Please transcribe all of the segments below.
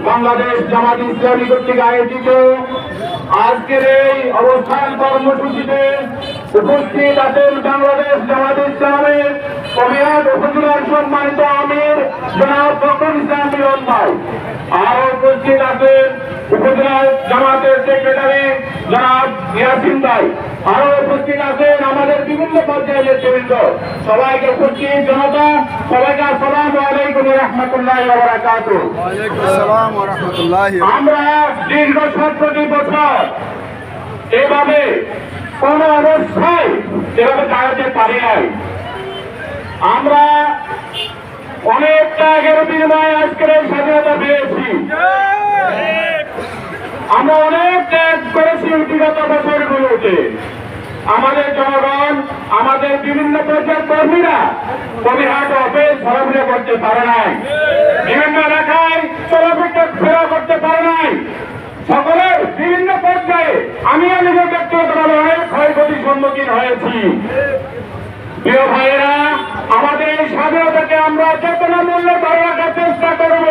বাংলাদেশ জামাত ইসলামী কর্তৃক আয়োজিত আজকের এই অবস্থান কর্মসূচিতে উপস্থিত আছেন বাংলাদেশ জামাত ইসলামের কবিরাট উপজেলার সম্মানিত আমির জনাব ফখরুল ইসলাম মিলন ভাই। আরো উপস্থিত আছেন উপজেলার জামাতের সেক্রেটারি জনাব ইয়াসিন ভাই। আরো উপস্থিত আছেন আমাদের বিভিন্ন পর্যায়ের নেতৃবৃন্দ। সবাইকে উপস্থিত জনতা, সবাইকে আসসালামু আলাইকুম ওয়া রাহমাতুল্লাহি ওয়া বারাকাতুহু। আমরা দীর্ঘ 17 বছর এভাবে কোন অবস্থায় এভাবে দাঁড়াতে পারি নাই। আমরা অনেক ত্যাগের বিনিময়ে আজকের এই স্বাধীনতা পেয়েছি। আমরা অনেক ত্যাগ করেছি বিগত বছরগুলোতে। আমাদের জনগণ, আমাদের বিভিন্ন পর্যায়ের কর্মীরা কবিরহাট অফিস ঘোরাফেরা করতে পারে নাই, বিভিন্ন এলাকায় চলাফেরা করতে পারে নাই। সকলের বিভিন্ন পর্যায়ে আমি নিজের ব্যক্তিগতভাবে অনেক ক্ষয়ক্ষতির সম্মুখীন হয়েছি। প্রিয় ভাইয়েরা, আমাদের এই স্বাধীনতাকে আমরা চেতনা মূল্যে ধরে রাখার চেষ্টা করব।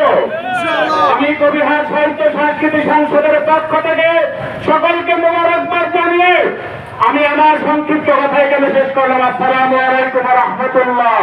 আমি কবিরহাট সাহিত্য সাংস্কৃতিক সংসদের পক্ষ থেকে সকলকে মোবারকবাদ জানিয়ে আমি আমার সংক্ষিপ্ত কথা এখানে শেষ করলাম। আসসালামু আলাইকুম ওয়া রাহমাতুল্লাহ।